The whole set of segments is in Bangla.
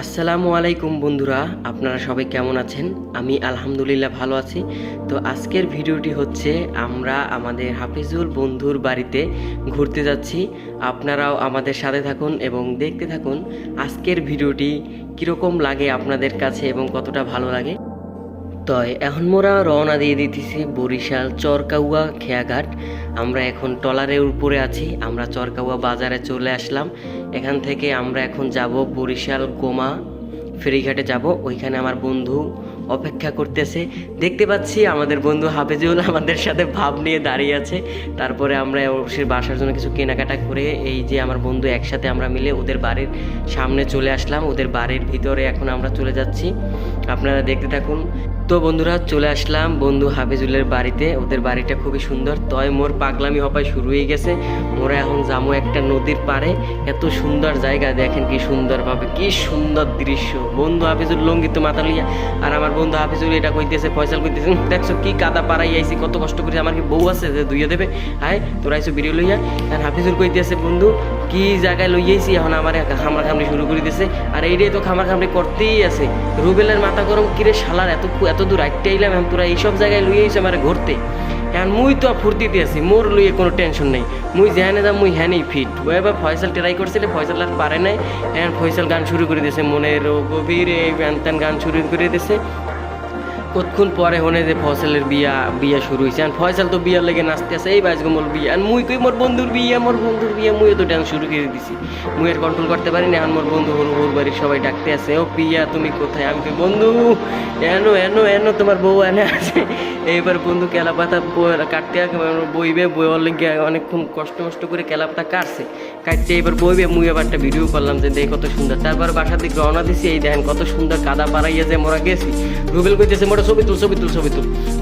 আসসালামু আলাইকুম বন্ধুরা, আপনারা সবাই কেমন আছেন? আমি আলহামদুলিল্লাহ ভালো আছি। তো আজকের ভিডিওটি হচ্ছে আমরা আমাদের হাফিজুল বন্ধুর বাড়িতে ঘুরতে যাচ্ছি। আপনারাও আমাদের সাথে থাকুন এবং দেখতে থাকুন আজকের ভিডিওটি কীরকম লাগে আপনাদের কাছে এবং কতটা ভালো লাগে। তো এখন মোরা রওনা দিয়ে দিতেছি বরিশাল চরকাউয়া খেয়াঘাট। আমরা এখন ট্রলারের উপরে আছি। আমরা চরকাউয়া বাজারে চলে আসলাম। এখান থেকে আমরা এখন যাব বরিশাল গোমা ফেরিঘাটে যাব। ওইখানে আমার বন্ধু অপেক্ষা করতেছে। দেখতে পাচ্ছি আমাদের বন্ধু হাফিজুল আমাদের সাথে ভাব নিয়ে দাঁড়িয়ে আছে। তারপরে আমরা অবশ্যই বাসার জন্য কিছু কেনাকাটা করে এই যে আমার বন্ধু একসাথে আমরা মিলে ওদের বাড়ির সামনে চলে আসলাম। ওদের বাড়ির ভিতরে এখন আমরা চলে যাচ্ছি, আপনারা দেখতে থাকুন। তো বন্ধুরা চলে আসলাম বন্ধু হাফিজুলের বাড়িতে। ওদের বাড়িটা খুবই সুন্দর। তয় মোর পাগলামি হপায় শুরু হয়ে গেছে। মোরা এখন যাবো একটা নদীর পাড়ে। এত সুন্দর জায়গা, দেখেন কি সুন্দরভাবে, কি সুন্দর দৃশ্য। বন্ধু হাফিজুল লঙ্গিত মাথা লইয়া, আর আমার বন্ধু হাফিজুল এটা কইতেছে, ফয়সাল কইতেছে, দেখছো কি কাদা পাড়াই আইছি, কত কষ্ট করে, আমার কি বউ আছে যে ধুইয়া দেবে? হায় তোরা আইসো ভিডিও লইয়া। আর হাফিজুল কইতেছে, বন্ধু কি জায়গায় লইয়াইছি, এখন আমার খামড়া খামড়ি শুরু করে দিয়েছে। আর এইটাই তো খামড়া খামড়ি করতেই আছে। রুবেলের মাথা গরম, কিরে শালার এত দূর আইতে আইলাম, এখন তোরা এইসব জায়গায় লইয়াইছে আমার ঘুরতে। এখন মুই তো ফুর্তিতে আছি, মোর লইয়ে কোনো টেনশন নেই। মুই যেহানে যাম মুই হ্যানেই ফিট। ও এবার ফয়সাল ট্রাই করছিলে, ফয়সাল আর পারে নাই। এখন ফয়সাল গান শুরু করে দিয়েছে, মনের গভীরে ব্যান গান শুরু করে দিয়েছে। কতক্ষণ পরে হনে যে ফয়সালের বিয়া শুরু হয়েছে। আর ফয়সাল তো বিয়ার লেগে নাচতে আছে, এই বাজগো মোর বিয়া। আর মুই কই মোর বন্ধুর বিয়া মুই তো ডান্স শুরু করে দিছি। মুই আর কন্ট্রোল করতে পারি না। এখন মোর বন্ধু ওর বাড়ির সবাই ডাকতে আছে, ও পিয়া তুমি কোথায়? আমি কই বন্ধু এনো তোমার বউ এনে আছে। এইবার বন্ধু কেলা পাতা কাটতে বইবে, বইবার লেগে অনেকক্ষণ কষ্ট করে কেলা পাতা কাটতে এবার বইবে। মুই আবার একটা ভিডিও করলাম যে দেখ কত সুন্দর। তারপর বাসার দিকে রওনা দিছি। এই দেখেন কত সুন্দর কাদা পাড়াইয়া যে মোরা গেছি। রুবেল কইতেছে মোটা ছবি তুল।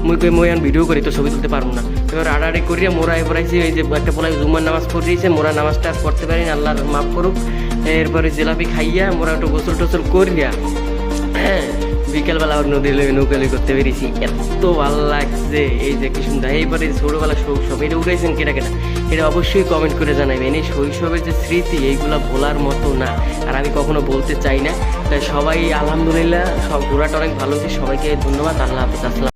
মুই কই মই ভিডিও করি, তো ছবি তুলতে পারবো না। এবার আড়াআড়ি করিয়া মোরা এবার আইছি। এই যে একটা পোলাই জুম্মার নামাজ পড়িয়েছে, মোরা নামাজটা পড়তে পারি না, আল্লাহ মাফ করুক। এরপরে জিলাপি খাইয়া মোরা একটু গোসল টোসল করিয়া বিকেলবেলা নদীর নৌকালি করতে পেরেছি। এত ভালো লাগছে, এই যে কি সুন্দর। এইবারে ছোটোবেলা শৈশব এটা উঠাইছেন কেটা এটা অবশ্যই কমেন্ট করে জানাবেন। এই শৈশবের যে স্মৃতি এইগুলো ভোলার মতো না, আর আমি কখনো বলতে চাই না। তাই সবাই আলহামদুলিল্লাহ সব ঘোরাটা অনেক ভালো হয়েছে। সবাইকে ধন্যবাদ। আল্লাহ হাফেজ। আসসালাম।